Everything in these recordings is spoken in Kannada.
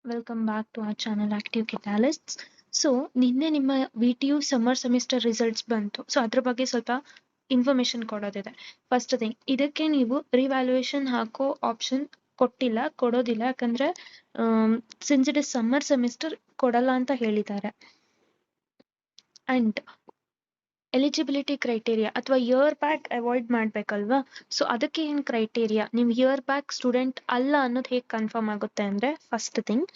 Welcome back to our channel active catalysts. So ನಿನ್ನೆ ನಿಮ್ಮ VTU ಸಮ್ಮರ್ ಸೆಮಿಸ್ಟರ್ ರಿಸಲ್ಟ್ಸ್ ಬಂತು. ಸೊ ಅದ್ರ ಬಗ್ಗೆ ಸ್ವಲ್ಪ ಇನ್ಫಾರ್ಮೇಶನ್ ಕೊಡೋದಿದೆ. ಫಸ್ಟ್ ಥಿಂಗ್, ಇದಕ್ಕೆ ನೀವು ರಿವ್ಯಾಲ್ಯೂಯೇಷನ್ ಹಾಕೋ ಆಪ್ಷನ್ ಕೊಡೋದಿಲ್ಲ, ಯಾಕಂದ್ರೆ since it is summer semester ಕೊಡಲ್ಲ ಅಂತ ಹೇಳಿದ್ದಾರೆ. ಅಂಡ್ ಎಲಿಜಿಬಿಲಿಟಿ ಕ್ರೈಟೇರಿಯಾ ಅಥವಾ ಇಯರ್ ಬ್ಯಾಕ್ ಅವಾಯ್ಡ್ ಮಾಡ್ಬೇಕಲ್ವಾ? ಸೊ ಅದಕ್ಕೆ ಏನು ಕ್ರೈಟೇರಿಯಾ, ನೀವು ಇಯರ್ ಬ್ಯಾಕ್ ಸ್ಟೂಡೆಂಟ್ ಅಲ್ಲ ಅನ್ನೋದು ಹೇಗೆ ಕನ್ಫರ್ಮ್ ಆಗುತ್ತೆ ಅಂದ್ರೆ, ಫಸ್ಟ್ ಥಿಂಗ್,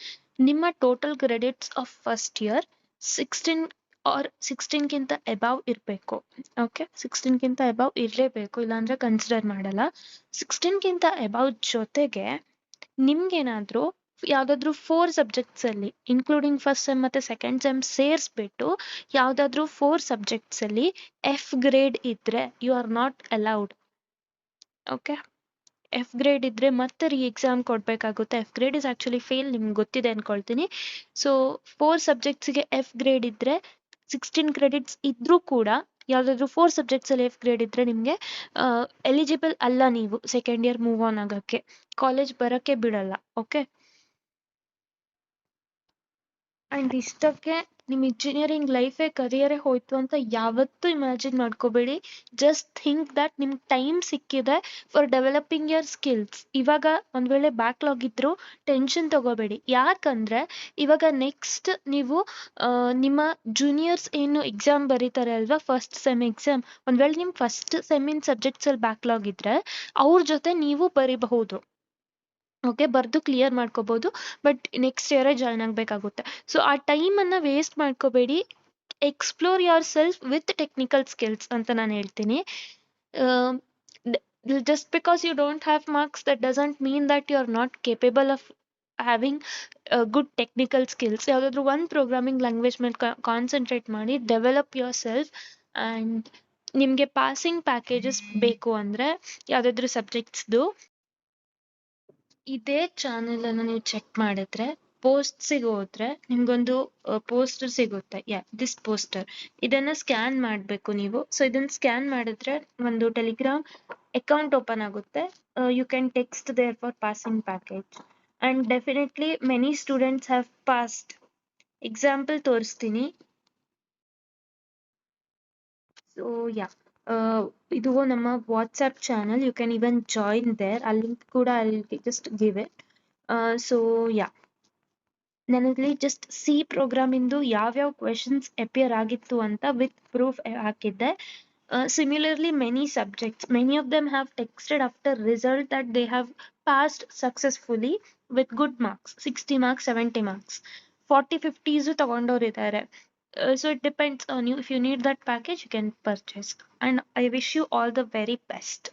ನಿಮ್ಮ total credits of first year 16 or 16ಗಿಂತ ಅಬವ್ ಇರಬೇಕು. ಓಕೆ, 16ಗಿಂತ ಅಬವ್ ಇರಲೇಬೇಕು, ಇಲ್ಲಾಂದ್ರೆ ಕನ್ಸಿಡರ್ ಮಾಡಲ್ಲ. 16ಗಿಂತ ಅಬವ್ ಜೊತೆಗೆ ನಿಮ್ಗೇನಾದ್ರೂ ಯಾವ್ದಾದ್ರು 4 ಸಬ್ಜೆಕ್ಟ್ಸ್ ಅಲ್ಲಿ, ಇನ್ಕ್ಲೂಡಿಂಗ್ ಫಸ್ಟ್ ಸೆಮ್ ಮತ್ತೆ ಸೆಕೆಂಡ್ ಸೆಮ್ ಸೇರಿಸ್ಬಿಟ್ಟು ಯಾವ್ದಾದ್ರು 4 ಸಬ್ಜೆಕ್ಟ್ಸ್ ಅಲ್ಲಿ ಎಫ್ ಗ್ರೇಡ್ ಇದ್ರೆ you are not allowed. Okay, F grade ಇದ್ರೆ ಮತ್ತೆ ರೀ ಎಕ್ಸಾಮ್ ಕೊಡ್ಬೇಕಾಗುತ್ತೆ. F grade is actually fail, ನಿಮ್ಗೆ ಗೊತ್ತಿದೆ ಅನ್ಕೊಳ್ತೀನಿ. ಸೊ 4 ಸಬ್ಜೆಕ್ಟ್ಸ್ಗೆ ಎಫ್ ಗ್ರೇಡ್ ಇದ್ರೆ 16 ಕ್ರೆಡಿಟ್ಸ್ ಇದ್ರೂ ಕೂಡ ಯಾವ್ದಾದ್ರು 4 ಸಬ್ಜೆಕ್ಟ್ಸ್ ಅಲ್ಲಿ ಎಫ್ ಗ್ರೇಡ್ ಇದ್ರೆ ನಿಮ್ಗೆ ಎಲಿಜಿಬಲ್ ಅಲ್ಲ, ನೀವು ಸೆಕೆಂಡ್ ಇಯರ್ ಮೂವ್ ಆನ್ ಆಗಕ್ಕೆ, ಕಾಲೇಜ್ ಬರಕ್ಕೆ ಬಿಡಲ್ಲ. ಓಕೆ, ಅಂಡ್ ಇಷ್ಟಕ್ಕೆ ನಿಮ್ ಇಂಜಿನಿಯರಿಂಗ್ ಲೈಫೇ ಕರಿಯರೇ ಹೋಯ್ತು ಅಂತ ಯಾವತ್ತೂ ಇಮ್ಯಾಜಿನ್ ಮಾಡ್ಕೋಬೇಡಿ. ಜಸ್ಟ್ ಥಿಂಕ್ ದಟ್ ನಿಮ್ಗೆ ಟೈಮ್ ಸಿಕ್ಕಿದೆ ಫಾರ್ ಡೆವಲಪಿಂಗ್ ಯರ್ ಸ್ಕಿಲ್ಸ್. ಇವಾಗ ಒಂದ್ ವೇಳೆ ಬ್ಯಾಕ್ಲಾಗ್ ಇದ್ರು ಟೆನ್ಷನ್ ತಗೋಬೇಡಿ, ಯಾಕಂದ್ರೆ ಇವಾಗ ನೆಕ್ಸ್ಟ್ ನೀವು ನಿಮ್ಮ ಜೂನಿಯರ್ಸ್ ಏನು ಎಕ್ಸಾಮ್ ಬರೀತಾರೆ ಅಲ್ವಾ, ಫಸ್ಟ್ ಸೆಮ್ ಎಕ್ಸಾಮ್, ಒಂದ್ ವೇಳೆ ನಿಮ್ ಫಸ್ಟ್ ಸೆಮ್ಮಿನ್ ಸಬ್ಜೆಕ್ಟ್ಸ್ ಅಲ್ಲಿ ಬ್ಯಾಕ್ಲಾಗ್ ಇದ್ರೆ ಅವ್ರ ಜೊತೆ ನೀವು ಬರೀಬಹುದು. ಓಕೆ, ಬರ್ದು ಕ್ಲಿಯರ್ ಮಾಡ್ಕೋಬಹುದು, ಬಟ್ ನೆಕ್ಸ್ಟ್ ಇಯರೇ ಜಾಯ್ನ್ ಆಗಬೇಕಾಗುತ್ತೆ. ಸೊ ಆ ಟೈಮನ್ನು ವೇಸ್ಟ್ ಮಾಡ್ಕೋಬೇಡಿ. Explore yourself with technical skills ಅಂತ ನಾನು ಹೇಳ್ತೀನಿ. Just because you don't have marks that doesn't mean that you are not capable of having good technical skills. ಯಾವುದಾದ್ರೂ ಒಂದು ಪ್ರೋಗ್ರಾಮಿಂಗ್ ಲ್ಯಾಂಗ್ವೇಜ್ ಮೇಲೆ ಕಾನ್ಸಂಟ್ರೇಟ್ ಮಾಡಿ ಡೆವಲಪ್ ಯೋರ್ ಸೆಲ್ಫ್. ಆ್ಯಂಡ್ ನಿಮಗೆ ಪಾಸಿಂಗ್ ಪ್ಯಾಕೇಜಸ್ ಬೇಕು ಅಂದರೆ ಯಾವುದಾದ್ರೂ ಸಬ್ಜೆಕ್ಟ್ಸ್ದು ಇದೇ ಚಾನೆಲ್ ಅನ್ನು ನೀವು ಚೆಕ್ ಮಾಡಿದ್ರೆ ಪೋಸ್ಟ್ಸಿಗೆ ಹೋದ್ರೆ ನಿಮ್ಗೊಂದು ಪೋಸ್ಟರ್ ಸಿಗುತ್ತೆ. ದಿಸ್ ಪೋಸ್ಟರ್, ಇದನ್ನ ಸ್ಕ್ಯಾನ್ ಮಾಡಬೇಕು ನೀವು. ಸೊ ಇದನ್ನ ಸ್ಕ್ಯಾನ್ ಮಾಡಿದ್ರೆ ಒಂದು ಟೆಲಿಗ್ರಾಮ್ ಅಕೌಂಟ್ ಓಪನ್ ಆಗುತ್ತೆ. You can text there for passing package and definitely many students have passed. Example ತೋರಿಸ್ತೀನಿ. ಸೊ ಇದು ನಮ್ಮ WhatsApp channel, you can even join there. ಆ ಲಿಂಕ್ ಕೂಡ ಅಲ್ಲಿ ಜಸ್ಟ್ ಗಿವ್ ಇಟ್. ಸೊ ನಾನಲ್ಲಿ ಜಸ್ಟ್ ಸಿ ಪ್ರೋಗ್ರಾಮಿಂದು ಯಾವ್ಯಾವ ಕ್ವೆಶನ್ಸ್ ಅಪಿಯರ್ ಆಗಿತ್ತು ಅಂತ ವಿತ್ ಪ್ರೂಫ್ ಹಾಕಿದ್ದೆ. Similarly, many subjects, many of them have texted after result that they have passed successfully with good marks, 60 marks, 70 marks, 40-50s ತಗೊಂಡೋರಿದ್ದಾರೆ. So it depends on you. If you need that package, you can purchase. And I wish you all the very best.